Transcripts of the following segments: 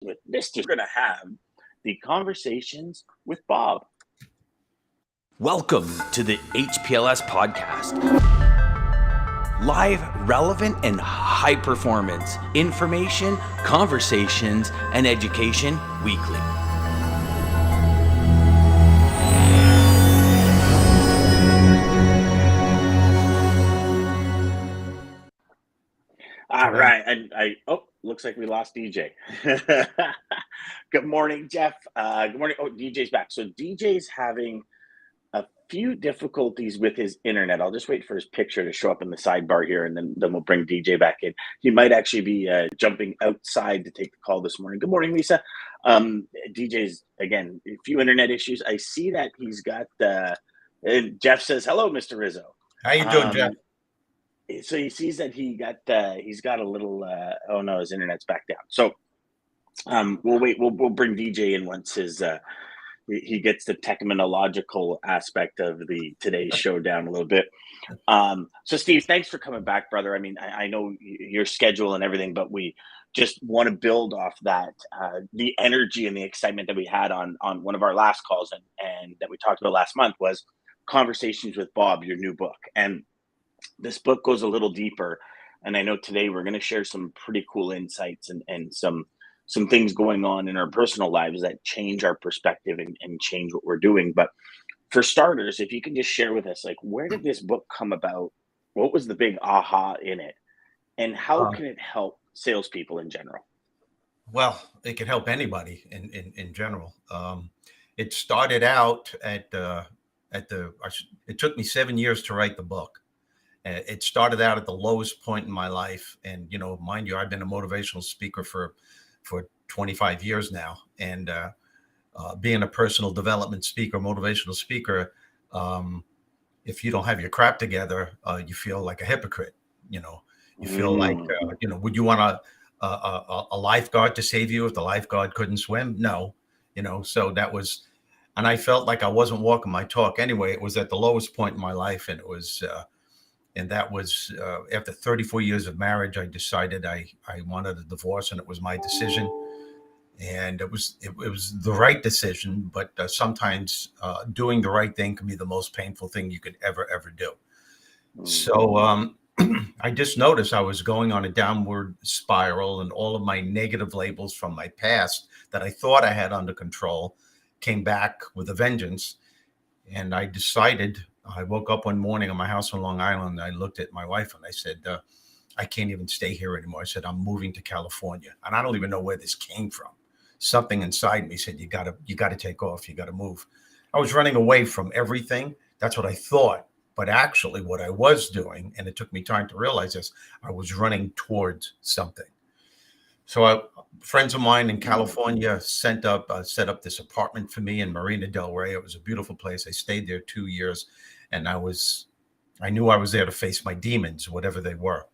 with Mr. We're going to have the conversations with Bob. Welcome to the HPLS podcast. Live, relevant, and high performance information, conversations, and education weekly. All right. And looks like we lost DJ. Good morning, Jeff. Good morning. Oh, DJ's back. So DJ's having a few difficulties with his internet. I'll just wait for his picture to show up in the sidebar here, and then we'll bring DJ back in. He might actually be jumping outside to take the call this morning. Good morning, Lisa. DJ's, again, a few internet issues. I see that he's got and Jeff says, hello, Mr. Rizzo. How you doing, Jeff? So he sees that he's got a little oh no, his internet's back down. So we'll wait. We'll bring DJ in once he gets the technological aspect of today's show down a little bit. So Steve, thanks for coming back, brother. I mean, I know your schedule and everything, but we just want to build off that the energy and the excitement that we had on one of our last calls and that we talked about last month was Conversations with Bob, your new book. And this book goes a little deeper, and I know today we're going to share some pretty cool insights and some things going on in our personal lives that change our perspective and change what we're doing. But for starters, if you can just share with us, like, where did this book come about? What was the big aha in it? And how can it help salespeople in general? Well, it can help anybody in general. It started out it took me 7 years to write the book. It started out at the lowest point in my life. And, mind you, I've been a motivational speaker for 25 years now. And being a personal development speaker, motivational speaker, if you don't have your crap together, you feel like a hypocrite. You feel like, would you want a lifeguard to save you if the lifeguard couldn't swim? No, so that was, and I felt like I wasn't walking my talk anyway. It was at the lowest point in my life. And it was, and that was after 34 years of marriage, I decided I wanted a divorce, and it was my decision. And it was the right decision, but sometimes doing the right thing can be the most painful thing you could ever do. So I just noticed I was going on a downward spiral, and all of my negative labels from my past that I thought I had under control came back with a vengeance. And I decided, I woke up one morning in my house on Long Island. I looked at my wife and I said, I can't even stay here anymore. I said, I'm moving to California. And I don't even know where this came from. Something inside me said, you gotta take off. You gotta move. I was running away from everything. That's what I thought. But actually what I was doing, and it took me time to realize this, I was running towards something. So friends of mine in California set up this apartment for me in Marina Del Rey. It was a beautiful place. I stayed there 2 years, and I knew I was there to face my demons, whatever they were.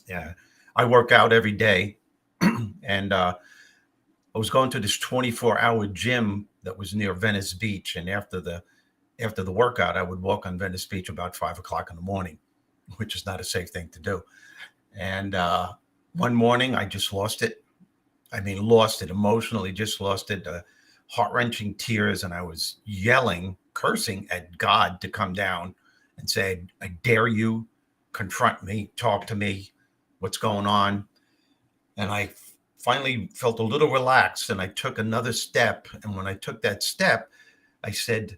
Yeah, I work out every day, and I was going to this 24-hour gym that was near Venice Beach. And after the workout, I would walk on Venice Beach about 5 o'clock in the morning, which is not a safe thing to do. And one morning, I just lost it. I mean, lost it emotionally, just lost it, heart-wrenching tears. And I was yelling, cursing at God to come down and say, I dare you, confront me, talk to me, what's going on? And I finally felt a little relaxed, and I took another step. And when I took that step, I said,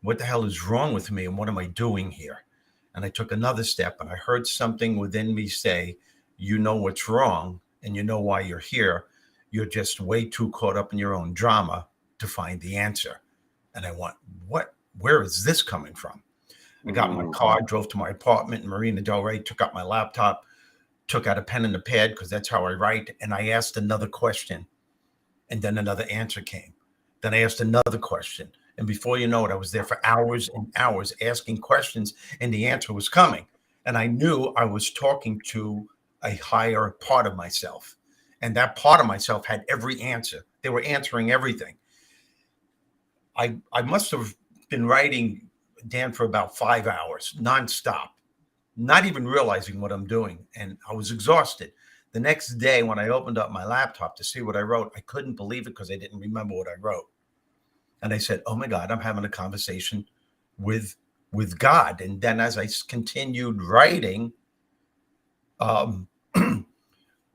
what the hell is wrong with me? And what am I doing here? And I took another step, and I heard something within me say, you know what's wrong, and you know why you're here. You're just way too caught up in your own drama to find the answer. And I went, where is this coming from? I got in my car, drove to my apartment in Marina Del Rey, took out my laptop, took out a pen and a pad, because that's how I write. And I asked another question, and then another answer came. Then I asked another question. And before you know it, I was there for hours and hours asking questions, and the answer was coming. And I knew I was talking to a higher part of myself. And that part of myself had every answer. They were answering everything. I must have been writing, Dan, for about 5 hours, nonstop, not even realizing what I'm doing. And I was exhausted. The next day, when I opened up my laptop to see what I wrote, I couldn't believe it because I didn't remember what I wrote. And I said, oh my God, I'm having a conversation with God. And then as I continued writing, I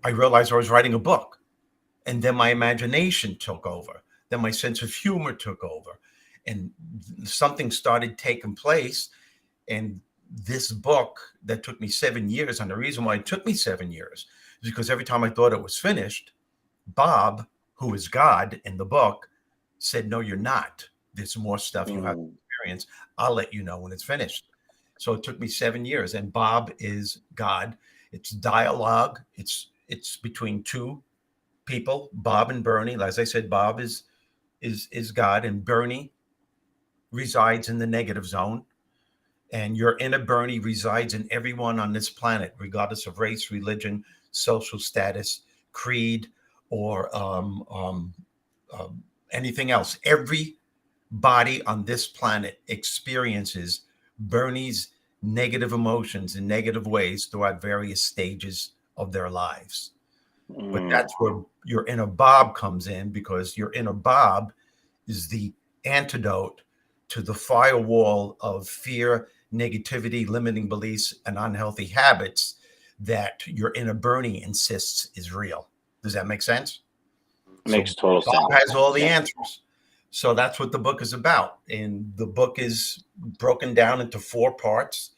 realized I was writing a book. And then my imagination took over. Then my sense of humor took over. And something started taking place. And this book that took me 7 years, and the reason why it took me 7 years is because every time I thought it was finished, Bob, who is God in the book, said, no, you're not. There's more stuff you have to experience. I'll let you know when it's finished. So it took me 7 years. And Bob is God. It's dialogue. It's between two people, Bob and Bernie. As I said, Bob is God, and Bernie resides in the negative zone. And your inner Bernie resides in everyone on this planet, regardless of race, religion, social status, creed, or anything else. Everybody on this planet experiences Bernie's negative emotions in negative ways throughout various stages of their lives. But that's where your inner Bob comes in, because your inner Bob is the antidote to the firewall of fear, negativity, limiting beliefs, and unhealthy habits that your inner Bernie insists is real. Does that make sense? Makes total sense. Bob has all the answers. So that's what the book is about. And the book is broken down into 4 parts.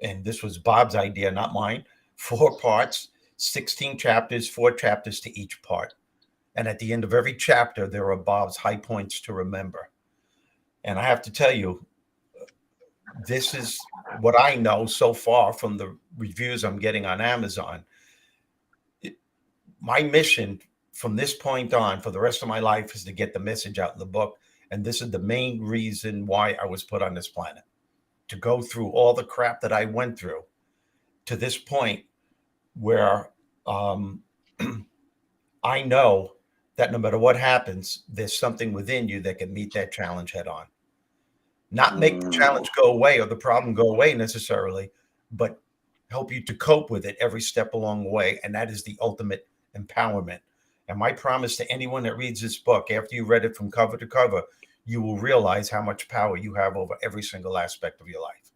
And this was Bob's idea, not mine. 4 parts, 16 chapters, 4 chapters to each part. And at the end of every chapter, there are Bob's high points to remember. And I have to tell you, this is what I know so far from the reviews I'm getting on Amazon. My mission from this point on for the rest of my life is to get the message out in the book. And this is the main reason why I was put on this planet, to go through all the crap that I went through to this point where I know that no matter what happens, there's something within you that can meet that challenge head on. Not make the challenge go away or the problem go away necessarily, but help you to cope with it every step along the way. And that is the ultimate empowerment. And my promise to anyone that reads this book, after you read it from cover to cover, you will realize how much power you have over every single aspect of your life.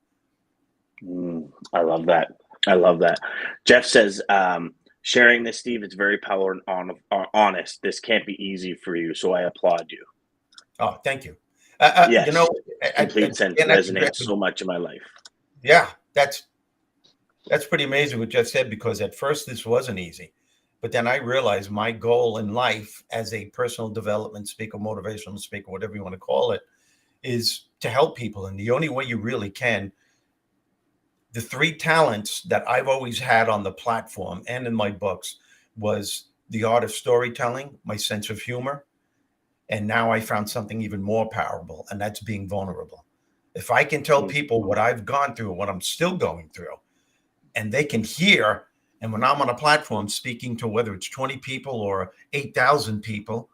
I love that. I love that. Jeff says, sharing this, Steve, it's very power and honest. This can't be easy for you, so I applaud you. Oh, thank you. Yes, you know, complete sense resonates so much in my life. Yeah, that's pretty amazing what Jeff said, because at first this wasn't easy. But then I realized my goal in life as a personal development speaker, motivational speaker, whatever you want to call it, is to help people. And the only way you really can, the 3 talents that I've always had on the platform and in my books was the art of storytelling, my sense of humor. And now I found something even more powerful, and that's being vulnerable. If I can tell people what I've gone through, what I'm still going through, and they can hear, and when I'm on a platform speaking to whether it's 20 people or 8,000 people,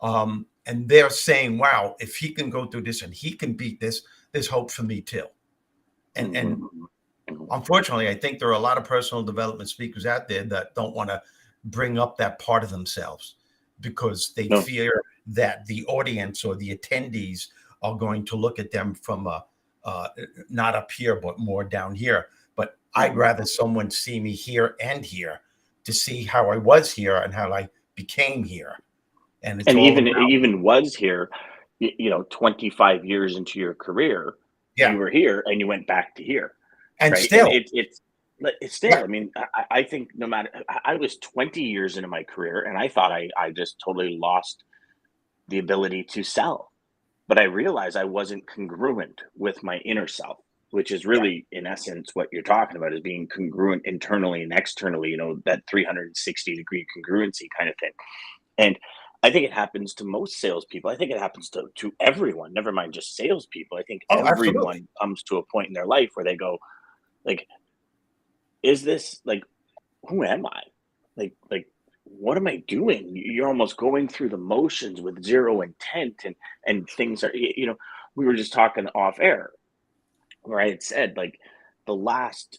and they're saying, wow, if he can go through this and he can beat this, there's hope for me too. And unfortunately, I think there are a lot of personal development speakers out there that don't want to bring up that part of themselves because they fear that the audience or the attendees are going to look at them from not up here, but more down here. But I'd rather someone see me here and here to see how I was here and how I became here. And it's even was here, 25 years into your career, you were here and you went back to here. And right? still, and it's still, I mean, I think no matter, I was 20 years into my career and I thought I just totally lost the ability to sell. But I realized I wasn't congruent with my inner self, which is really, in essence, what you're talking about is being congruent internally and externally, that 360-degree congruency kind of thing. And I think it happens to most salespeople. I think it happens to everyone, never mind just salespeople. I think everyone comes to a point in their life where they go, like, is this, like, who am I? Like, what am I doing? You're almost going through the motions with zero intent, and things are, we were just talking off air where I had said, like, the last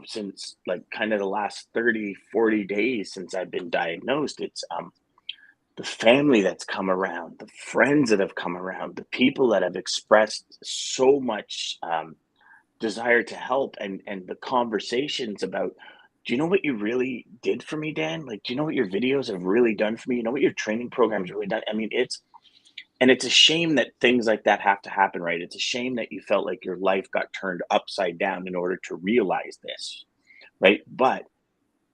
since like kind of the last 30, 40 days since I've been diagnosed, it's the family that's come around, the friends that have come around, the people that have expressed so much desire to help, and the conversations about, do you know what you really did for me, Dan? Like, do you know what your videos have really done for me? You know what your training programs really done? I mean, it's a shame that things like that have to happen, right? It's a shame that you felt like your life got turned upside down in order to realize this, right? But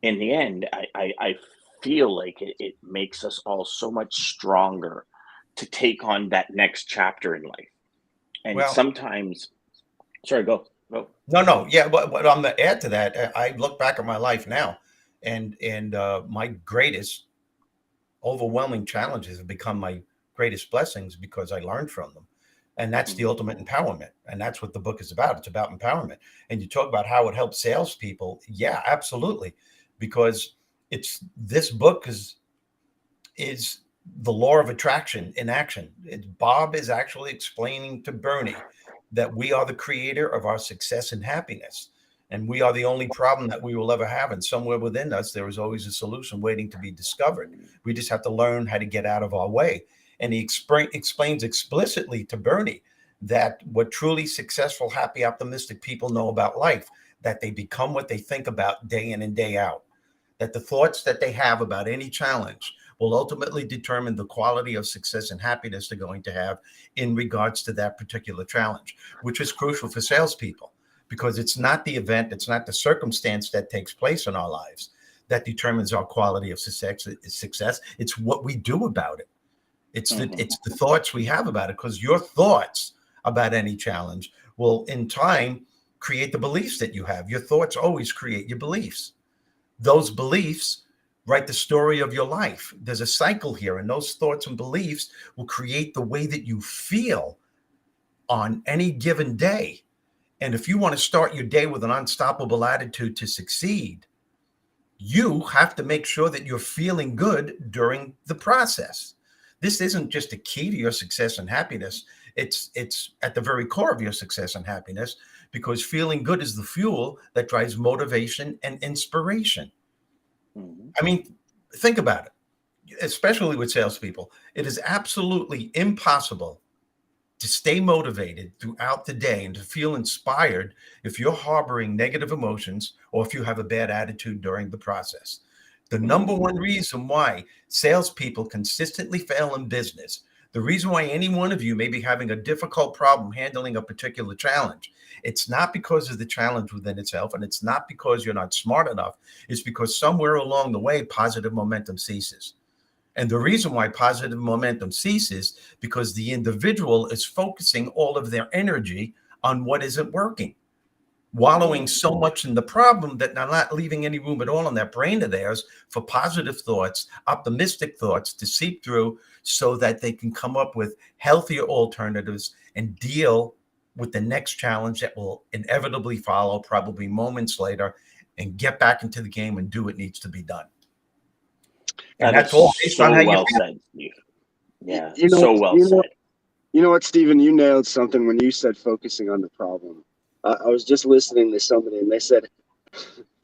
in the end, I feel like it makes us all so much stronger to take on that next chapter in life. And Well, sometimes, sorry, go. no, yeah, but I'm gonna add to that. I look back at my life now, and my greatest overwhelming challenges have become my greatest blessings because I learned from them. And that's the Mhm. ultimate empowerment. And that's what the book is about. It's about empowerment. And you talk about how it helps salespeople. Yeah, absolutely. Because it's this book is the law of attraction in action. Bob is actually explaining to Bernie that we are the creator of our success and happiness. And we are the only problem that we will ever have. And somewhere within us, there is always a solution waiting to be discovered. We just have to learn how to get out of our way. And he explains explicitly to Bernie that what truly successful, happy, optimistic people know about life, that they become what they think about day in and day out, that the thoughts that they have about any challenge will ultimately determine the quality of success and happiness they're going to have in regards to that particular challenge, which is crucial for salespeople because it's not the event, it's not the circumstance that takes place in our lives that determines our quality of success. It's what we do about it. It's the thoughts we have about it, because your thoughts about any challenge will in time create the beliefs that you have. Your thoughts always create your beliefs. Those beliefs write the story of your life. There's a cycle here, and those thoughts and beliefs will create the way that you feel on any given day. And if you want to start your day with an unstoppable attitude to succeed, you have to make sure that you're feeling good during the process. This isn't just a key to your success and happiness. It's at the very core of your success and happiness, because feeling good is the fuel that drives motivation and inspiration. Mhm. I mean, think about it, especially with salespeople. It is absolutely impossible to stay motivated throughout the day and to feel inspired if you're harboring negative emotions or if you have a bad attitude during the process. The number one reason why salespeople consistently fail in business, the reason why any one of you may be having a difficult problem handling a particular challenge, it's not because of the challenge within itself, and it's not because you're not smart enough. It's because somewhere along the way, positive momentum ceases. And the reason why positive momentum ceases, because the individual is focusing all of their energy on what isn't working, wallowing so much in the problem that they're not leaving any room at all in that brain of theirs for positive thoughts, optimistic thoughts to seep through so that they can come up with healthier alternatives and deal with the next challenge that will inevitably follow, probably moments later, and get back into the game and do what needs to be done. And That is that's all based on how so you well feel. said, Steve. Yeah, You know, so well said. you know what, Stephen, you nailed something when you said focusing on the problem. I was just listening to somebody and they said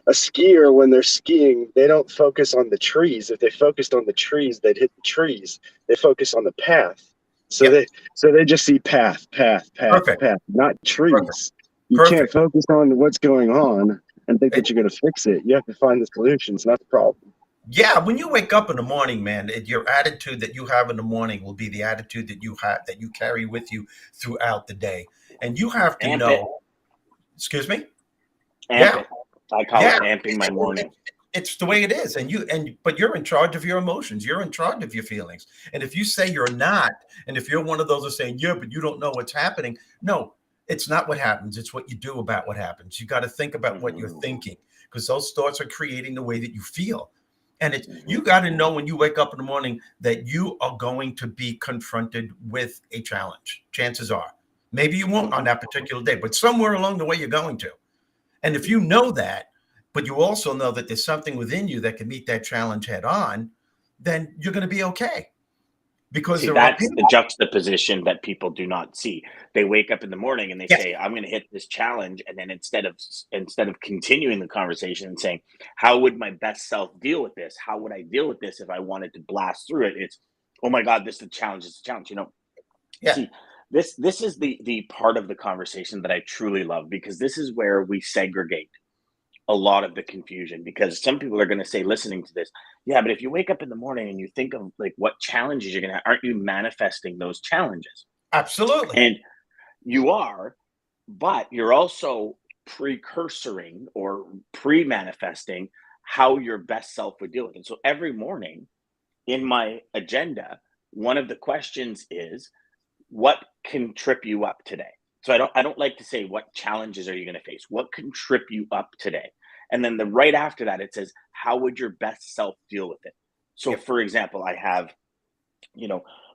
a skier, when they're skiing, they don't focus on the trees. If they focused on the trees, they'd hit the trees. They focus on the path. So Yep. they just see path, Perfect. not Perfect. trees. You can't Perfect. focus on what's going on and think that you're going to fix it. You have to find the solutions, not the problem. Yeah, when you wake up in the morning, man, your attitude that you have in the morning will be the attitude that you have, that you carry with you throughout the day. And you have to Amp it, know, excuse me? amp Yeah. it. I call Yeah. it amping my morning. It's the way it is. But you're in charge of your emotions. You're in charge of your feelings. And if you say you're not, and if you're one of those that saying, yeah, but you don't know what's happening. No, it's not what happens. It's what you do about what happens. You got to think about what you're thinking, because those thoughts are creating the way that you feel. And you got to know when you wake up in the morning that you are going to be confronted with a challenge. Chances are. Maybe you won't on that particular day, but somewhere along the way, you're going to. And if you know that, but you also know that there's something within you that can meet that challenge head on, then you're going to be okay. because See, there are that's people. the juxtaposition that people do not see. They wake up in the morning and they Yes. say, I'm going to hit this challenge. And then instead of continuing the conversation and saying, how would my best self deal with this? How would I deal with this if I wanted to blast through it? It's, oh my God, this is a challenge. It's a challenge. Yeah. See, this is the part of the conversation that I truly love, because this is where we segregate a lot of the confusion, because some people are going to say, listening to this, yeah, but if you wake up in the morning and you think of like what challenges you're going to have, aren't you manifesting those challenges? Absolutely. And you are, but you're also precursoring or pre-manifesting how your best self would deal with it. So every morning in my agenda, one of the questions is, what can trip you up today? So I don't like to say, what challenges are you going to face? What can trip you up today? And then right after that, it says, how would your best self deal with it? So Yep. for example, I have,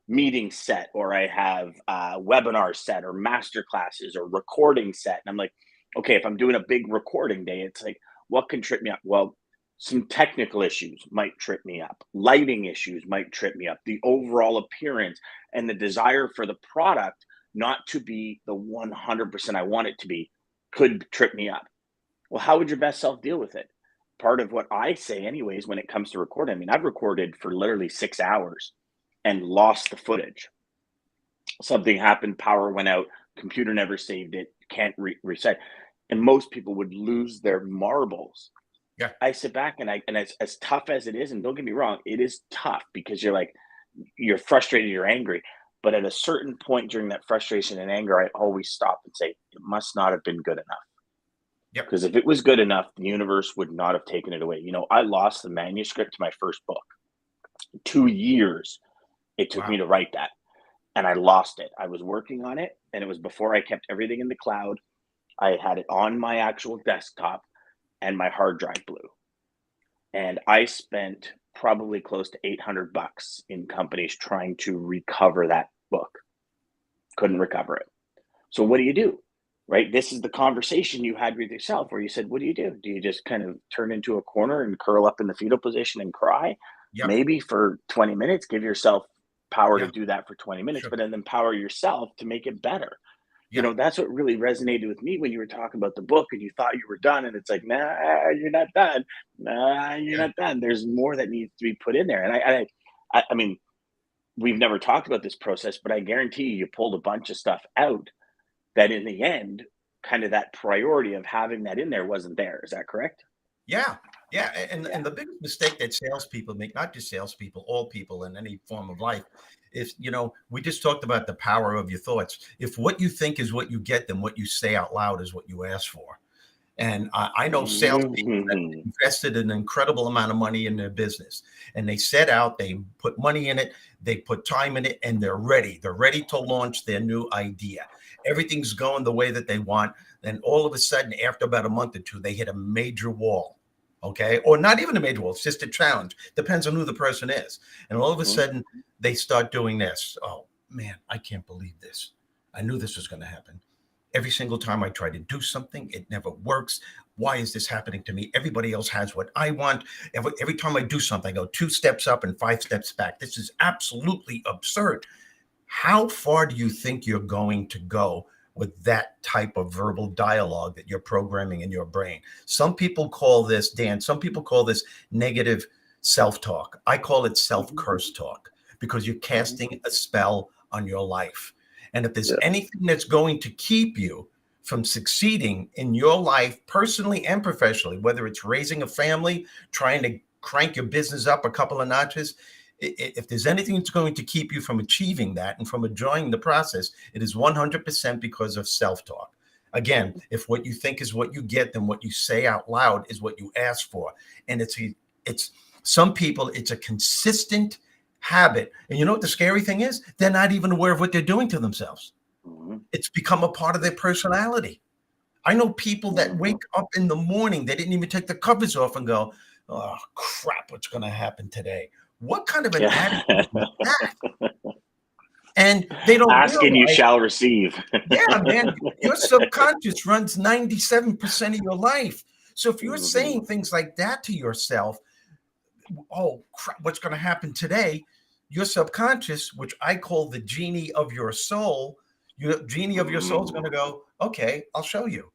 meeting set, or I have webinar set, or master classes, or recording set. And I'm like, okay, if I'm doing a big recording day, it's like, what can trip me up? Well, some technical issues might trip me up. Lighting issues might trip me up. The overall appearance and the desire for the product not to be the 100% I want it to be could trip me up. Well, how would your best self deal with it? Part of what I say, anyways, when it comes to recording, I mean, I've recorded for literally 6 hours and lost the footage. Something happened, power went out, computer never saved it, can't reset. And most people would lose their marbles. Yeah. I sit back and as tough as it is, and don't get me wrong, it is tough, because you're frustrated, you're angry. But at a certain point during that frustration and anger, I always stop and say, it must not have been good enough. Yep. Because if it was good enough, the universe would not have taken it away. I lost the manuscript to my first book. 2 years it took Wow. me to write that. And I lost it. I was working on it, and it was before I kept everything in the cloud. I had it on my actual desktop, and my hard drive blew. And I spent probably close to $800 in companies trying to recover that book. Couldn't recover it. So what do? Right? This is the conversation you had with yourself, where you said, what do? Do you just kind of turn into a corner and curl up in the fetal position and cry? Yep. Maybe for 20 minutes, give yourself power Yeah. to do that for 20 minutes, Sure. but then empower yourself to make it better. Yeah. That's what really resonated with me when you were talking about the book and you thought you were done. And it's like, nah, you're not done. Nah, you're Yeah. not done. There's more that needs to be put in there. And I mean, we've never talked about this process, but I guarantee you pulled a bunch of stuff out that in the end, kind of that priority of having that in there wasn't there. Is that correct? Yeah. Yeah. And the biggest mistake that salespeople make, not just salespeople, all people in any form of life, is, we just talked about the power of your thoughts. If what you think is what you get, then what you say out loud is what you ask for. And I know salespeople that invested an incredible amount of money in their business, and they set out, they put money in it, they put time in it, and they're ready. They're ready to launch their new idea. Everything's going the way that they want. Then all of a sudden, after about a month or two, they hit a major wall. Okay. Or not even a major wall. It's just a challenge. Depends on who the person is. And all of a sudden they start doing this. Oh man, I can't believe this. I knew this was going to happen. Every single time I try to do something, it never works. Why is this happening to me? Everybody else has what I want. Every time I do something, I go 2 steps up and 5 steps back. This is absolutely absurd. How far do you think you're going to go with that type of verbal dialogue that you're programming in your brain? Some people call this, Dan, some people call this negative self-talk. I call it self-curse talk, because you're casting a spell on your life. And if there's anything that's going to keep you from succeeding in your life, personally and professionally, whether it's raising a family, trying to crank your business up a couple of notches, if there's anything that's going to keep you from achieving that and from enjoying the process, it is 100% because of self-talk. Again, if what you think is what you get, then what you say out loud is what you ask for. And it's some people, it's a consistent habit. And you know what the scary thing is? They're not even aware of what they're doing to themselves. It's become a part of their personality. I know people that wake up in the morning, they didn't even take the covers off and go, oh crap, what's going to happen today? What kind of an attitude is that? And they don't ask and you realize, shall receive. yeah, man, your subconscious runs 97% of your life. So if you're saying things like that to yourself, oh crap, what's going to happen today? your subconscious, which I call the genie of your soul, your genie of your soul is going to go, okay, I'll show you.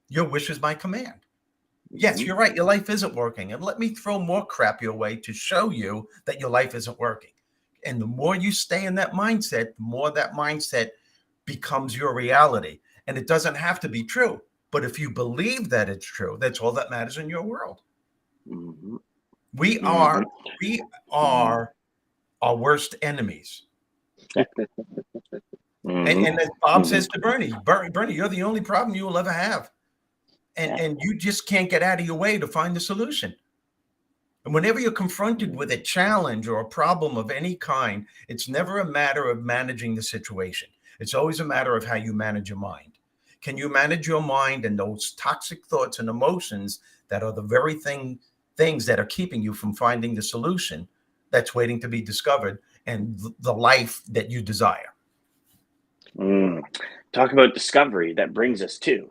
Your wish is my command. Yes, you're right. Your life isn't working. And let me throw more crap your way to show you that your life isn't working. And the more you stay in that mindset, the more that mindset becomes your reality. And it doesn't have to be true. But if you believe that it's true, that's all that matters in your world. Mm-hmm. We are our worst enemies. And as Bob says to Bernie, you're the only problem you will ever have. And you just can't get out of your way to find the solution. And whenever you're confronted with a challenge or a problem of any kind, it's never a matter of managing the situation. It's always a matter of how you manage your mind. Can you manage your mind and those toxic thoughts and emotions that are the very things that are keeping you from finding the solution that's waiting to be discovered and the life that you desire? Talk about discovery. That brings us to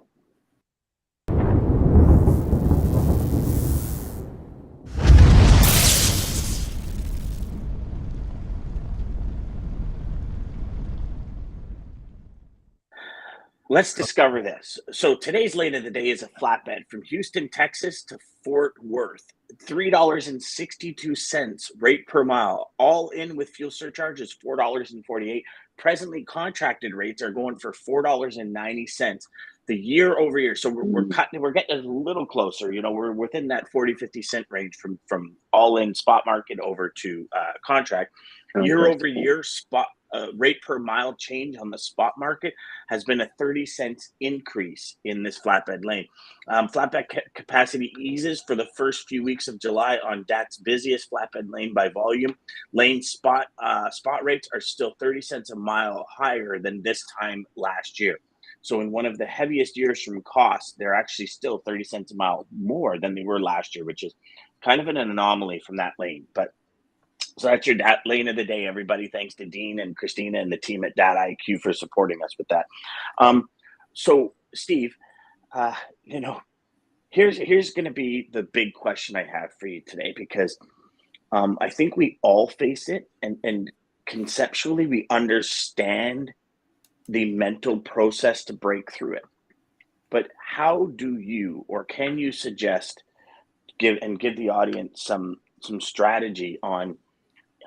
let's discover this. So today's lane of the day is a flatbed from Houston, Texas to Fort Worth. $3.62 rate per mile, all in with fuel surcharges, $4.48. Presently, contracted rates are going for $4.90. The year over year. So we're getting a little closer. You know, we're within that 40-50 cent range from all in spot market over to contract. Year over year, spot rate per mile change on the spot market has been a 30 cents increase in this flatbed lane. Flatbed capacity eases for the first few weeks of July on DAT's busiest flatbed lane by volume. Lane spot rates are still 30 cents a mile higher than this time last year. So in one of the heaviest years from cost, they're actually still 30 cents a mile more than they were last year, which is kind of an anomaly from that lane. But so that's your DAT lane of the day, everybody. Thanks to Dean and Christina and the team at DAT IQ for supporting us with that. So, Steve, you know, here's going to be the big question I have for you today, because I think we all face it, and conceptually we understand the mental process to break through it. But how do you, or can you suggest, give the audience some strategy on?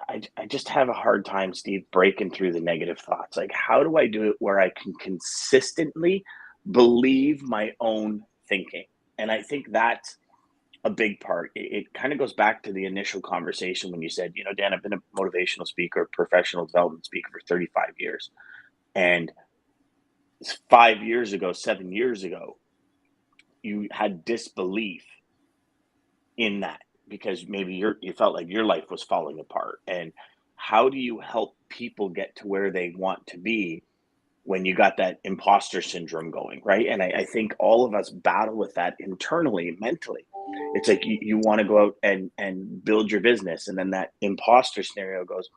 I just have a hard time, Steve, breaking through the negative thoughts. Like, how do I do it where I can consistently believe my own thinking? And I think that's a big part. It kind of goes back to the initial conversation when you said, you know, Dan, I've been a motivational speaker, professional development speaker for 35 years. And 5 years ago, 7 years ago, you had disbelief in that, because maybe you felt like your life was falling apart. And how do you help people get to where they want to be when you got that imposter syndrome going, right? And I think all of us battle with that internally, mentally. It's like you want to go out and build your business, and then that imposter scenario goes,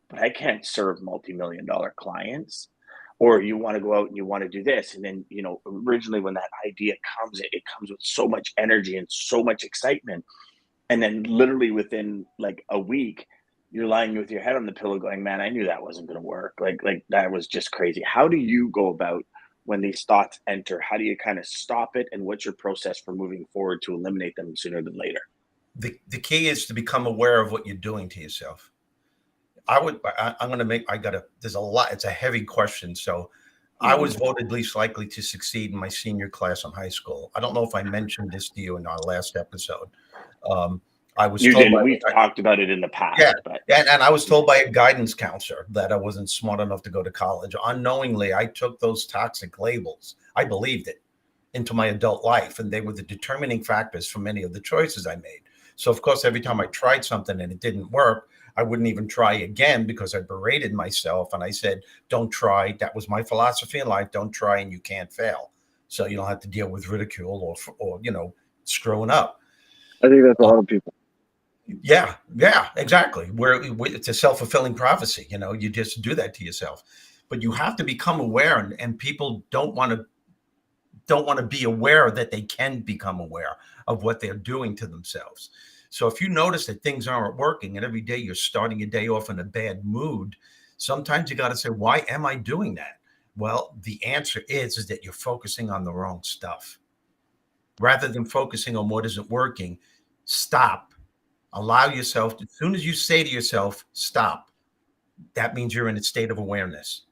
but I can't serve multi-million-dollar clients. Or you want to go out and you want to do this. And then, you know, originally when that idea comes, it comes with so much energy and so much excitement. And then literally within like a week, you're lying with your head on the pillow going, man, I knew that wasn't going to work. Like that was just crazy. How do you go about when these thoughts enter? How do you kind of stop it? And what's your process for moving forward to eliminate them sooner than later? The key is to become aware of what you're doing to yourself. There's a lot. It's a heavy question. So I was voted least likely to succeed in my senior class in high school. I don't know if I mentioned this to you in our last episode. I was you told didn't. We've talked about it in the past. Yeah, but and I was told by a guidance counselor that I wasn't smart enough to go to college. Unknowingly, I took those toxic labels, I believed it, into my adult life, and they were the determining factors for many of the choices I made. So, of course, every time I tried something and it didn't work, I wouldn't even try again because I berated myself and I said, don't try. That was my philosophy in life. Don't try and you can't fail. So you don't have to deal with ridicule or you know, screwing up. I think that's a lot of people. Yeah, exactly. It's a self-fulfilling prophecy. You know, you just do that to yourself. But you have to become aware, and people don't want to be aware that they can become aware of what they're doing to themselves. So if you notice that things aren't working and every day you're starting your day off in a bad mood, sometimes you got to say, why am I doing that? Well, the answer is that you're focusing on the wrong stuff. Rather than focusing on what isn't working, stop. Allow yourself, as soon as you say to yourself, stop, that means you're in a state of awareness.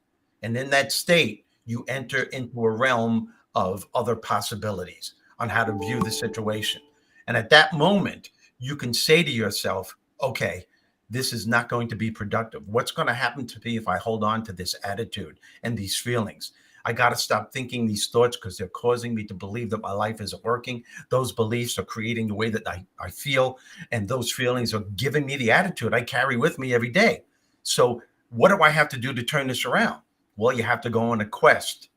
And in that state, you enter into a realm of other possibilities on how to view the situation. And at that moment, you can say to yourself, okay, this is not going to be productive. What's going to happen to me if I hold on to this attitude and these feelings? I got to stop thinking these thoughts because they're causing me to believe that my life isn't working. Those beliefs are creating the way that I feel, and those feelings are giving me the attitude I carry with me every day. So what do I have to do to turn this around? Well, you have to go on a quest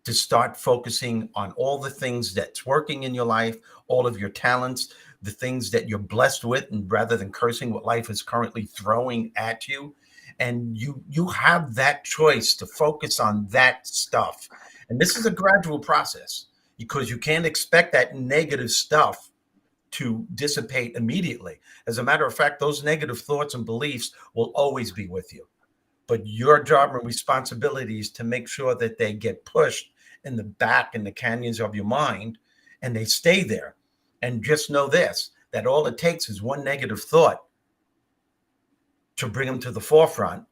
to start focusing on all the things that's working in your life, all of your talents, the things that you're blessed with, and rather than cursing what life is currently throwing at you. And you have that choice to focus on that stuff. And this is a gradual process because you can't expect that negative stuff to dissipate immediately. As a matter of fact, those negative thoughts and beliefs will always be with you. But your job and responsibility is to make sure that they get pushed in the back in the canyons of your mind and they stay there. And just know this, that all it takes is one negative thought to bring them to the forefront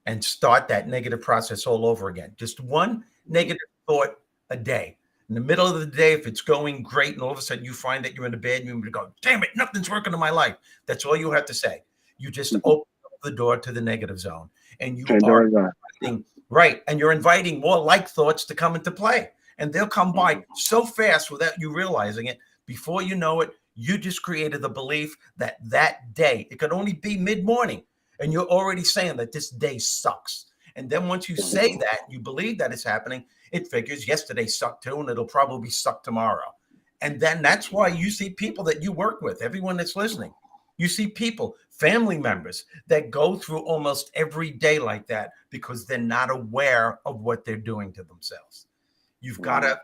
and start that negative process all over again. Just one negative thought a day. In the middle of the day, if it's going great and all of a sudden you find that you're in a bad mood, you go, damn it, nothing's working in my life. That's all you have to say. You just open up the door to the negative zone. And you are inviting, right. And you're inviting more like thoughts to come into play. And they'll come by so fast without you realizing it. Before you know it, you just created the belief that that day, it could only be mid-morning. And you're already saying that this day sucks. And then once you say that, you believe that it's happening, it figures yesterday sucked too, and it'll probably suck tomorrow. And then that's why you see people that you work with, everyone that's listening, you see people, family members that go through almost every day like that because they're not aware of what they're doing to themselves. You got to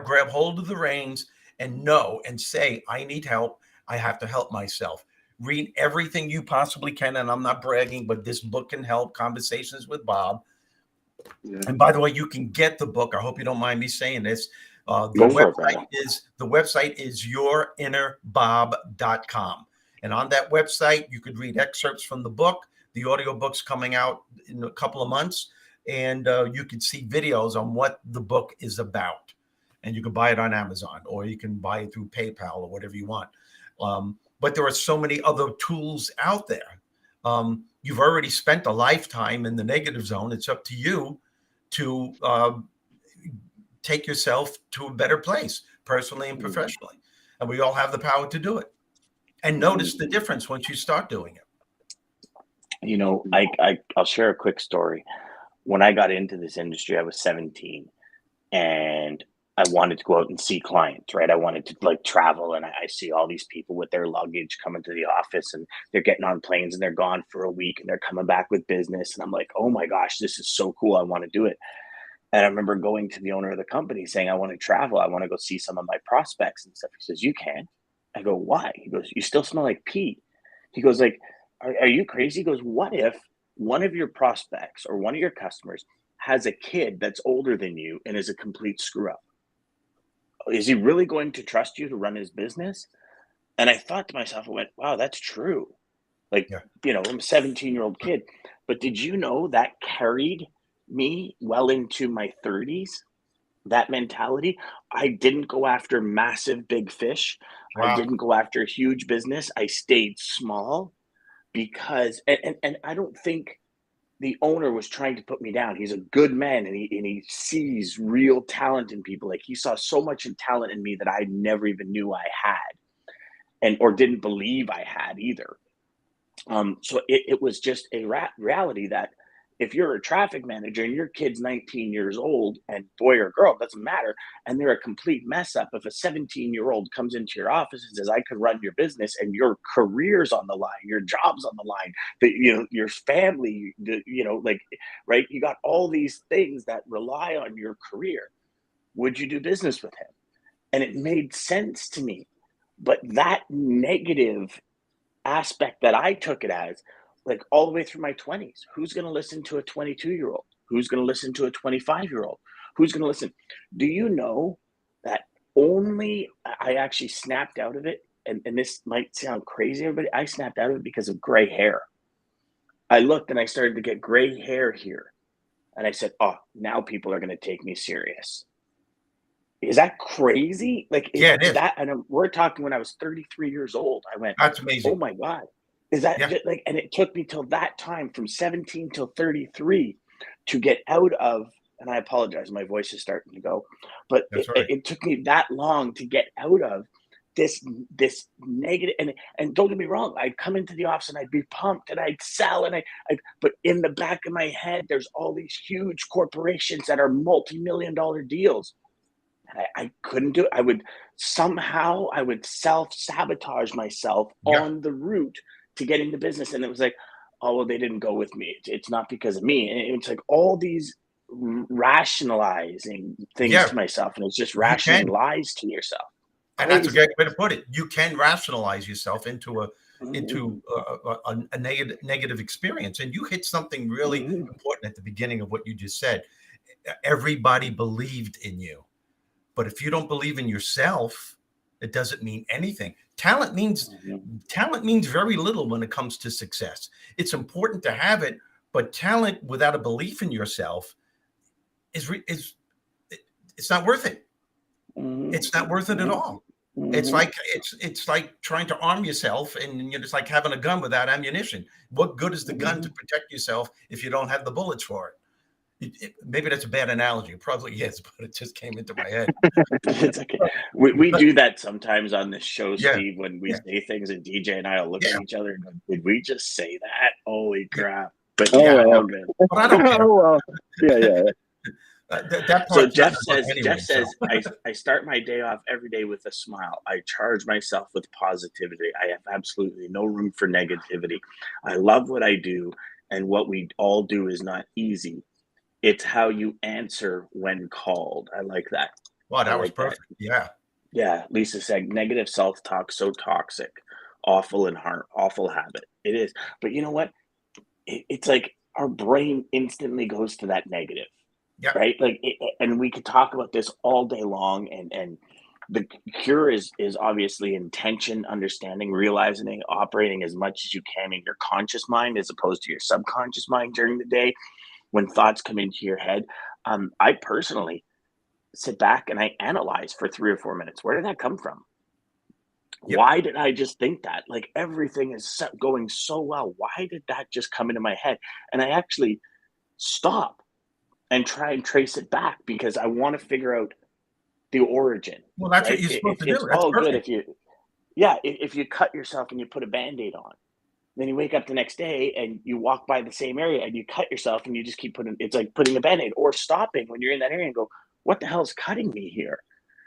grab hold of the reins and know and say, I need help. I have to help myself. Read everything you possibly can. And I'm not bragging, but this book can help, Conversations with Bob. Yeah. And by the way, you can get the book. I hope you don't mind me saying this. The website is yourinnerbob.com. And on that website, you could read excerpts from the book. The audiobook's coming out in a couple of months. And you can see videos on what the book is about. And you can buy it on Amazon, or you can buy it through PayPal or whatever you want. But there are so many other tools out there. You've already spent a lifetime in the negative zone. It's up to you to take yourself to a better place, personally and professionally. And we all have the power to do it. And notice the difference once you start doing it. You know, I'll share a quick story. When I got into this industry, I was 17, and I wanted to go out and see clients, right? I wanted to like travel, and I see all these people with their luggage coming to the office, and they're getting on planes and they're gone for a week and they're coming back with business. And I'm like, oh my gosh, this is so cool. I want to do it. And I remember going to the owner of the company saying, I want to travel. I want to go see some of my prospects and stuff. He says, you can't. I go, why? He goes, you still smell like pee. He goes, like, are you crazy? He goes, what if one of your prospects or one of your customers has a kid that's older than you and is a complete screw up? Is he really going to trust you to run his business? And I thought to myself, I went, wow, that's true. Like, you know, I'm a 17-year-old kid. But did you know that carried me well into my 30s? That mentality. I didn't go after massive big fish. Wow. I didn't go after huge business. I stayed small because, and I don't think the owner was trying to put me down. He's a good man, and he sees real talent in people. Like, he saw so much talent in me that I never even knew I had, or didn't believe I had either. So it was just a reality that if you're a traffic manager and your kid's 19 years old, and boy or girl, it doesn't matter, and they're a complete mess up, if a 17-year-old comes into your office and says, I could run your business, and your career's on the line, your job's on the line, your family, like, right, you got all these things that rely on your career, would you do business with him? And it made sense to me. But that negative aspect that I took it as, like all the way through my 20s, who's going to listen to a 22-year-old? Who's going to listen to a 25-year-old? Who's going to listen? Do you know that only I actually snapped out of it? And this might sound crazy, everybody. I snapped out of it because of gray hair. I looked and I started to get gray hair here. And I said, oh, now people are going to take me serious. Is that crazy? Like, Yeah, it is. that, and we're talking when I was 33 years old. I went, That's amazing. oh my God. Is that just like, and it took me till that time from 17 till 33 to get out of, and I apologize, my voice is starting to go, but it took me that long to get out of this negative, and don't get me wrong, I'd come into the office and I'd be pumped and I'd sell and but in the back of my head, there's all these huge corporations that are multi-million-dollar deals. And I couldn't do it. I would self-sabotage myself on the route to get into business. And it was like, oh, well, they didn't go with me. It's not because of me. And it's like all these rationalizing things to myself. And it's just rationing lies to yourself. And that's a great way to put it. You can rationalize yourself into a negative experience. And you hit something really important at the beginning of what you just said. Everybody believed in you. But if you don't believe in yourself, it doesn't mean anything. Talent means very little when it comes to success. It's important to have it, but talent without a belief in yourself is it's not worth it. It's not worth it at all. It's like trying to arm yourself, and you're just like having a gun without ammunition. What good is the gun to protect yourself if you don't have the bullets for it? Maybe that's a bad analogy. It probably is, but it just came into my head. It's okay. We do that sometimes on this show, Steve, when we say things, and DJ and I will look at each other and go, did we just say that? Holy crap. But but I don't care. So Jeff says, I start my day off every day with a smile. I charge myself with positivity. I have absolutely no room for negativity. I love what I do, and what we all do is not easy. It's how you answer when called. I like that. Wow, that was perfect. Yeah. Lisa said, negative self-talk, so toxic, awful habit. It is. But you know what? It's like our brain instantly goes to that negative. Right? Like, and we could talk about this all day long. And the cure is obviously intention, understanding, realizing, operating as much as you can in your conscious mind as opposed to your subconscious mind during the day. When thoughts come into your head, I personally sit back and I analyze for 3 or 4 minutes. Where did that come from? Why did I just think that? Like, everything is going so well. Why did that just come into my head? And I actually stop and try and trace it back because I want to figure out the origin. Well, that's what you're supposed to do. It's all good if you cut yourself and you put a Band-Aid on. Then you wake up the next day and you walk by the same area and you cut yourself and you just keep it's like putting a Band-Aid, or stopping when you're in that area and go, what the hell is cutting me here?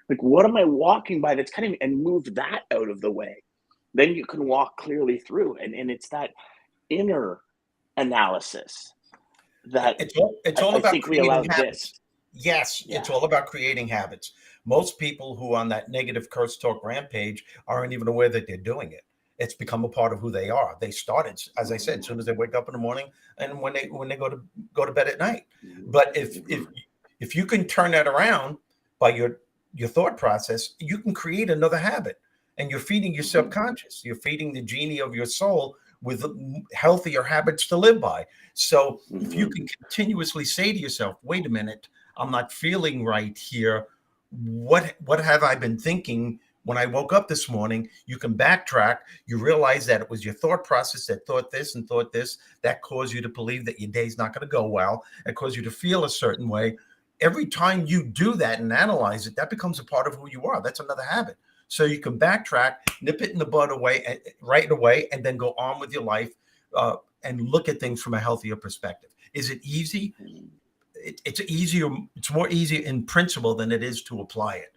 Like, what am I walking by that's cutting me? And move that out of the way. Then you can walk clearly through. And it's that inner analysis that it's all about creating habits. Yes, it's all about creating habits. Most people who are on that negative curse talk rampage aren't even aware that they're doing it. It's become a part of who they are. They started, as I said, as soon as they wake up in the morning and when they go to bed at night. But if you can turn that around by your thought process, you can create another habit, and you're feeding your subconscious. You're feeding the genie of your soul with healthier habits to live by. So if you can continuously say to yourself, wait a minute, I'm not feeling right here. What have I been thinking? When I woke up this morning, you can backtrack. You realize that it was your thought process that thought this and thought this that caused you to believe that your day's not going to go well. It caused you to feel a certain way. Every time you do that and analyze it, that becomes a part of who you are. That's another habit. So you can backtrack, nip it in the bud right away, and then go on with your life and look at things from a healthier perspective. Is it easy? It's more easy in principle than it is to apply it,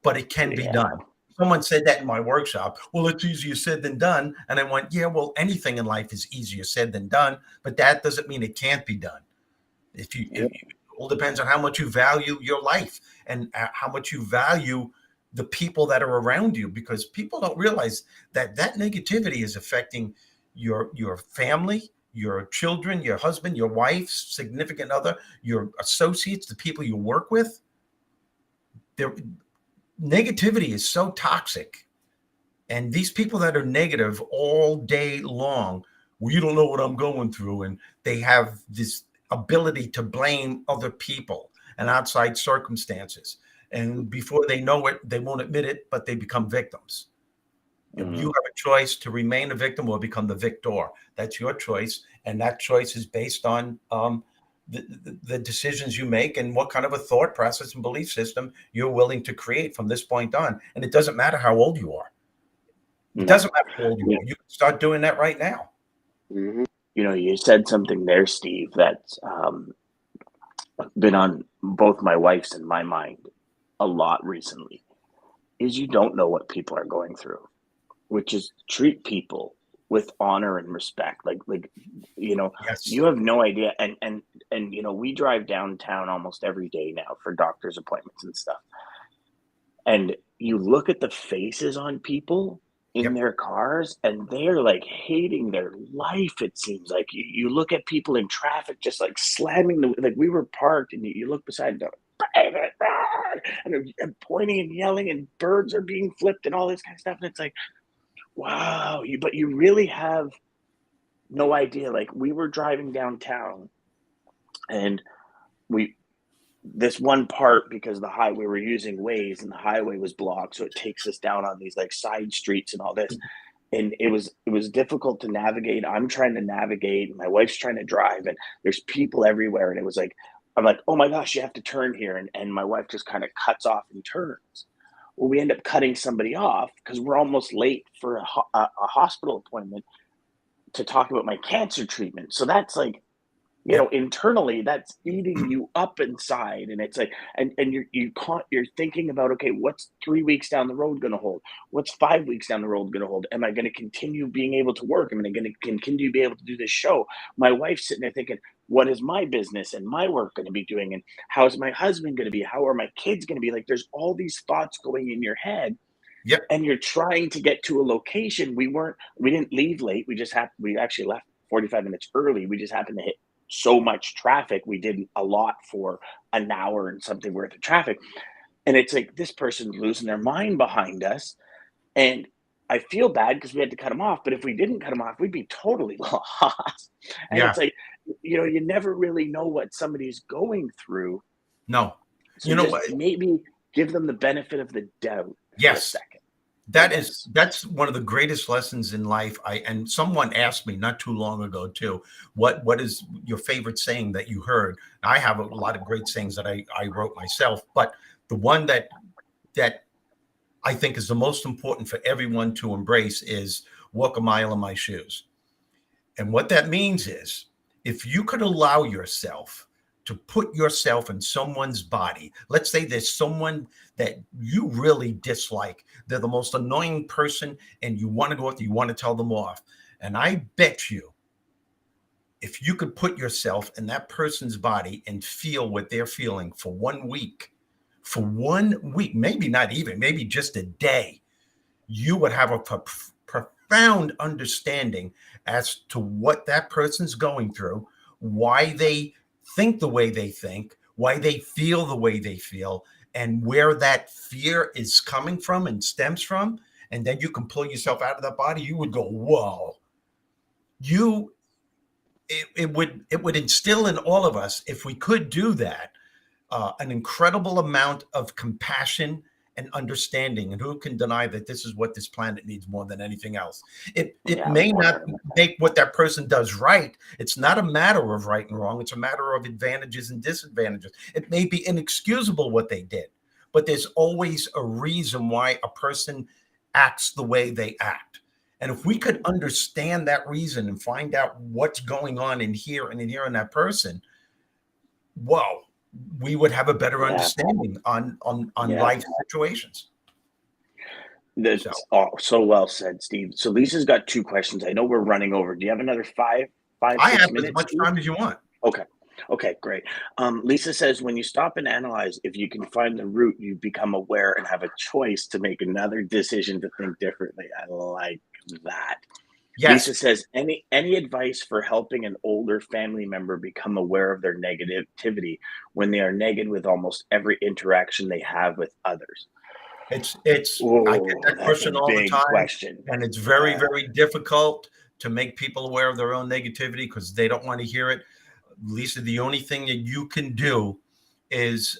but it can be done. Someone said that in my workshop. Well, it's easier said than done. And I went, yeah, well, anything in life is easier said than done, but that doesn't mean it can't be done. It all depends on how much you value your life and how much you value the people that are around you, because people don't realize that negativity is affecting your family, your children, your husband, your wife, significant other, your associates, the people you work with. Their negativity is so toxic. And these people that are negative all day long, well, you don't know what I'm going through. And they have this ability to blame other people and outside circumstances. And before they know it, they won't admit it, but they become victims. Mm-hmm. You have a choice to remain a victim or become the victor. That's your choice. And that choice is based on the decisions you make and what kind of a thought process and belief system you're willing to create from this point on. And it doesn't matter how old you are. It doesn't matter how old you are. You can start doing that right now. Mm-hmm. You know, you said something there, Steve, that's been on both my wife's and my mind a lot recently, is you don't know what people are going through, which is treat people with honor and respect. Like, you know, yes. You have no idea. And, you know, we drive downtown almost every day now for doctor's appointments and stuff. And you look at the faces on people in their cars, and they're like hating their life. It seems like you look at people in traffic, just like slamming like we were parked, and you look beside them, and pointing and yelling, and birds are being flipped and all this kind of stuff. And it's like, wow, but you really have no idea. Like, we were driving downtown, and this one part, because the highway, we were using Waze, and the highway was blocked, so it takes us down on these like side streets and all this, and it was difficult to navigate. I'm trying to navigate, and my wife's trying to drive, and there's people everywhere, and it was like, I'm like, oh my gosh, you have to turn here, and my wife just kind of cuts off and turns. Well, we end up cutting somebody off because we're almost late for a hospital appointment to talk about my cancer treatment. So that's like, you know, internally, that's eating you up inside. And it's like, and you're thinking about, okay, what's 3 weeks down the road going to hold? What's 5 weeks down the road going to hold? Am I going to continue being able to work? Am I going to continue to be able to do this show? My wife's sitting there thinking, what is my business and my work going to be doing? And how is my husband going to be? How are my kids going to be? Like, there's all these thoughts going in your head. Yep. And you're trying to get to a location. We didn't leave late. We actually left 45 minutes early. We just happened to hit so much traffic. We did a lot for an hour and something worth of traffic. And it's like, this person's losing their mind behind us. And I feel bad because we had to cut them off. But if we didn't cut them off, we'd be totally lost. And it's like, you know, you never really know what somebody's going through. No. So you know what? Maybe give them the benefit of the doubt. Yes. For a second. That's one of the greatest lessons in life. And someone asked me not too long ago too, what is your favorite saying that you heard? I have a lot of great sayings that I wrote myself, but the one that I think is the most important for everyone to embrace is walk a mile in my shoes. And what that means is, if you could allow yourself to put yourself in someone's body. Let's say there's someone that you really dislike. They're the most annoying person, and you want to go out there, you want to tell them off. And I bet you, if you could put yourself in that person's body and feel what they're feeling for 1 week, maybe not even, maybe just a day, you would have a profound understanding as to what that person's going through, why they think the way they think, why they feel the way they feel, and where that fear is coming from and stems from. And then you can pull yourself out of that body. You would go, whoa. It would instill in all of us, if we could do that, an incredible amount of compassion and understanding. And who can deny that this is what this planet needs more than anything else? It may not make what that person does right. It's not a matter of right and wrong. It's a matter of advantages and disadvantages. It may be inexcusable what they did, but there's always a reason why a person acts the way they act. And if we could understand that reason and find out what's going on in here and in here in that person, whoa, we would have a better understanding on life situations. That's so well said, Steve. So Lisa's got 2 questions. I know we're running over. Do you have another 5, 6 minutes? I have as much time as you want. Okay. Okay, great. Lisa says, when you stop and analyze, if you can find the root, you become aware and have a choice to make another decision to think differently. I like that. Lisa Yes, says, any advice for helping an older family member become aware of their negativity when they are negative with almost every interaction they have with others? it's I get Oh, that that's a question all the big time, question. and it's very, Yeah. very difficult to make people aware of their own negativity because they don't want to hear it. Lisa, the only thing that you can do is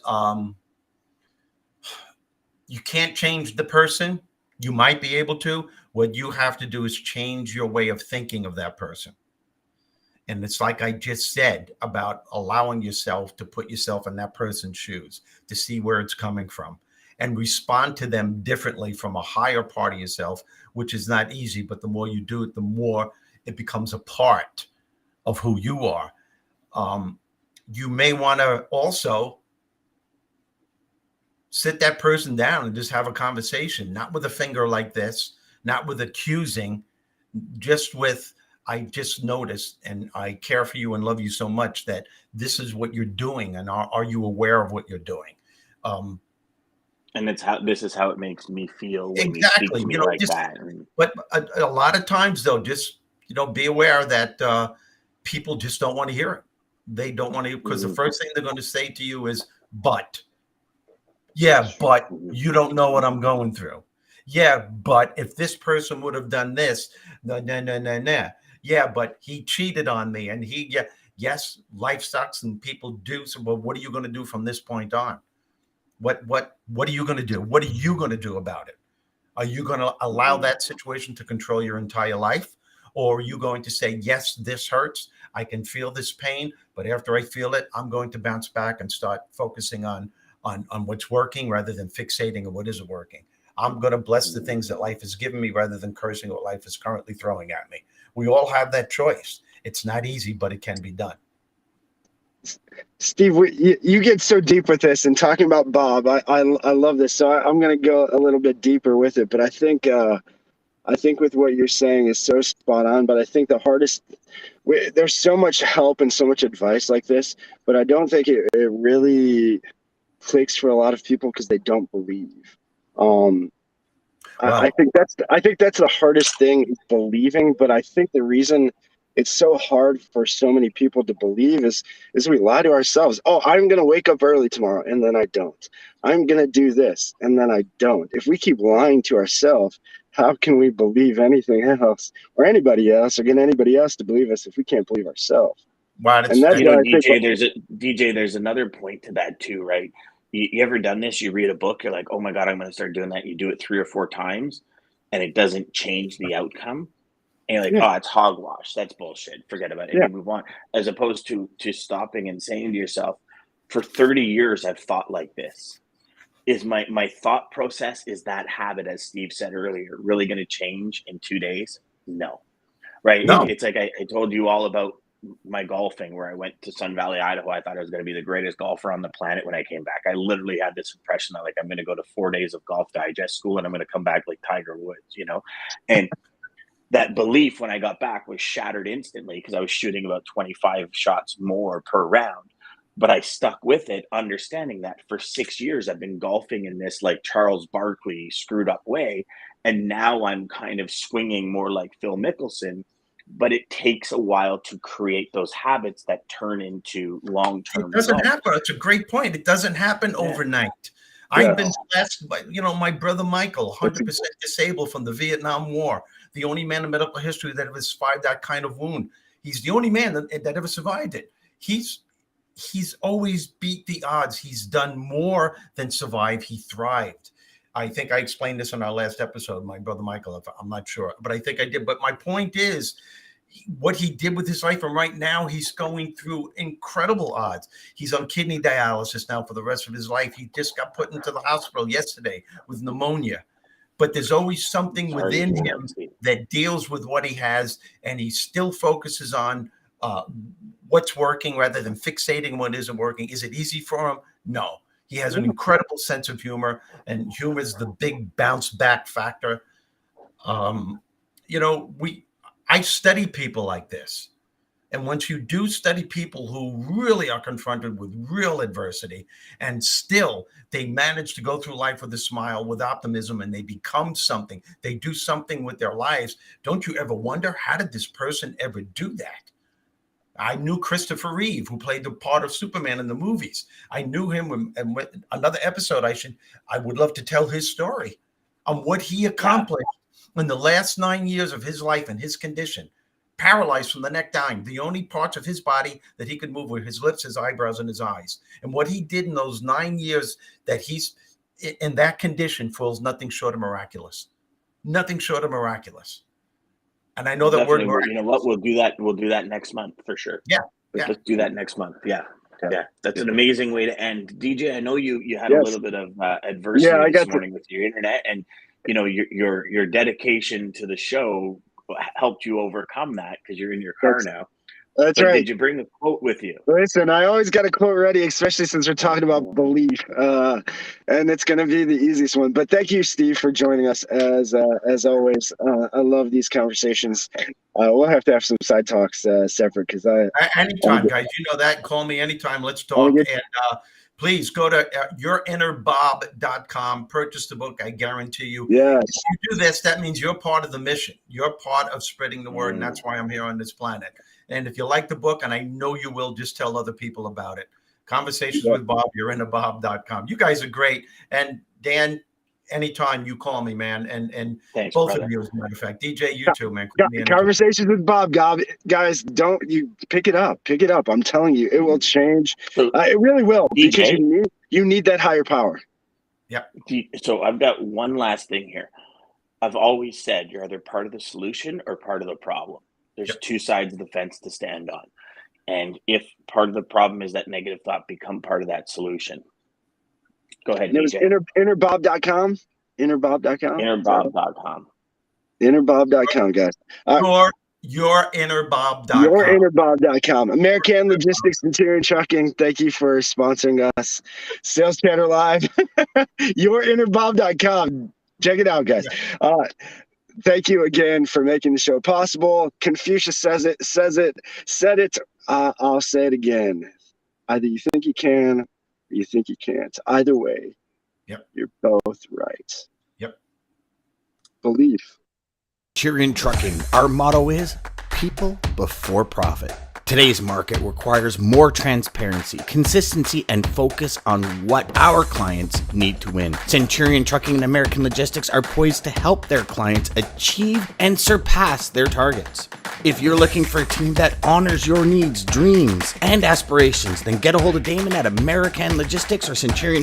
you can't change the person. You might be able to. What you have to do is change your way of thinking of that person. And it's like I just said about allowing yourself to put yourself in that person's shoes, to see where it's coming from and respond to them differently from a higher part of yourself, which is not easy. But the more you do it, the more it becomes a part of who you are. Um, you may want to also sit that person down and just have a conversation, not with a finger like this, not with accusing, just with, I just noticed and I care for you and love you so much that this is what you're doing. And are you aware of what you're doing? Um, And this is how it makes me feel when you speak exactly. to me You know, like just, that. And but a lot of times though, just, be aware that people just don't want to hear it. They don't want to, because the mhm, first thing they're going to say to you is, but. Yeah, but mhm, you don't know what I'm going through. Yeah, but if this person would have done this, no, no, no, no, no. Yeah, but he cheated on me, and yeah, yes, life sucks, and people do. So, well, what are you going to do from this point on? What are you going to do? What are you going to do about it? Are you going to allow mhm. that situation to control your entire life? Or are you going to say, yes, this hurts. I can feel this pain, but after I feel it, I'm going to bounce back and start focusing on what's working rather than fixating on what isn't working. I'm going to bless the things that life has given me rather than cursing what life is currently throwing at me. We all have that choice. It's not easy, but it can be done. Steve, you get so deep with this and talking about Bob. I love this. So I'm going to go a little bit deeper with it. But I think with what you're saying is so spot on. But I think the hardest, there's so much help and so much advice like this, but I don't think it really clicks for a lot of people because they don't believe. Um, I Well, think that's the hardest thing is believing. But I think the reason it's so hard for so many people to believe is we lie to ourselves. Oh, I'm gonna wake up early tomorrow, and then I don't. I'm gonna do this, and then I don't. If we keep lying to ourselves, how can we believe anything else or anybody else, or get anybody else to believe us if we can't believe ourselves? wow, And that's You why know, I think. There's another point to that too, right? You ever done this? You read a book, you're like, oh my God, I'm going to start doing that. You do it 3 or 4 times and it doesn't change the outcome. And you're like, Yeah, oh, it's hogwash. That's bullshit. Forget about it. And yeah. you move on. As opposed to stopping and saying to yourself, for 30 years, I've thought like this. Is my thought process, is that habit, as Steve said earlier, really going to change in 2 days? No. Right? no, It's like I told you all about my golfing where I went to Sun Valley, Idaho. I thought I was going to be the greatest golfer on the planet when I came back. I literally had this impression that like I'm going to go to 4 days of golf digest school and I'm going to come back like Tiger Woods. And that belief when I got back was shattered instantly because I was shooting about 25 shots more per round. But I stuck with it, understanding that for 6 years I've been golfing in this like Charles Barkley screwed up way. And now I'm kind of swinging more like Phil Mickelson. But it takes a while to create those habits that turn into long it term doesn't results. happen. It's a great point. It doesn't happen Yeah. overnight. I've been Yes. blessed by, my brother Michael, 100% disabled from the Vietnam War, the only man in medical history that ever survived that kind of wound. He's the only man that ever survived it. He's always beat the odds. He's done more than survive. He thrived. I think I explained this in our last episode, my brother Michael. I'm not sure, but I think I did. But my point is, what he did with his life, and right now he's going through incredible odds. He's on kidney dialysis now for the rest of his life. He just got put into the hospital yesterday with pneumonia. But there's always something Sorry to within hear that, him Steve. that deals with what he has, and he still focuses on uh, what's working rather than fixating on what isn't working. Is it easy for him? No. He has an incredible sense of humor, and humor is the big bounce back factor. Um, I study people like this, And once you do study people who really are confronted with real adversity and still they manage to go through life with a smile, with optimism, and they become something, they do something with their lives, don't you ever wonder, how did this person ever do that? I knew Christopher Reeve, who played the part of Superman in the movies. I knew him, and another episode I would love to tell his story on what he accomplished in the last 9 years of his life and his condition. Paralyzed from the neck down. The only parts of his body that he could move were his lips, his eyebrows, and his eyes. And what he did in those 9 years that he's in that condition feels nothing short of miraculous. Nothing short of miraculous. And I know that word. You know what? We'll do that. We'll do that next month for sure. Yeah. Let's do that next month. Yeah. That's an amazing way to end. DJ, I know you had a little bit of adversity this morning with your internet, and you know your dedication to the show helped you overcome that because you're in your car now. That's right. Did you bring a quote with you? Listen, I always got a quote ready, especially since we're talking about belief, and it's going to be the easiest one. But thank you, Steve, for joining us as always. I love these conversations. We'll have to have some side talks separate because anytime, guys. You know that. Call me anytime. Let's talk. And please go to yourinnerbob.com. Purchase the book. I guarantee you. Yes. If you do this, that means you're part of the mission. You're part of spreading the word, and that's why I'm here on this planet. And if you like the book, and I know you will, just tell other people about it. Conversations with Bob, yourinnerbob.com. You guys are great. And Dan, anytime you call me, man. And thanks, both brother. of you, as a matter of fact. DJ, you too, man. Conversations with Bob, guys, don't you pick it up. Pick it up. I'm telling you, it will change. It really will. DJ, because you need that higher power. Yeah. So I've got one last thing here. I've always said you're either part of the solution or part of the problem. There's two sides of the fence to stand on. And if part of the problem is that negative thought, become part of that solution. Go ahead, DJ. Innerbob.com. Innerbob.com. Innerbob.com. Innerbob.com, guys. Yourinnerbob.com. Yourinnerbob.com. American Logistics, Centurion Trucking. Thank you for sponsoring us. Sales Chatter Live. Yourinnerbob.com. Check it out, guys. Thank you again for making the show possible. Confucius said it. I'll say it again. Either you think you can or you think you can't. Either way, you're both right. Yep. Belief. Centurion Trucking, our motto is people before profit. Today's market requires more transparency, consistency, and focus on what our clients need to win. Centurion Trucking and American Logistics are poised to help their clients achieve and surpass their targets. If you're looking for a team that honors your needs, dreams, and aspirations, then get a hold of Daman at American Logistics or Centurion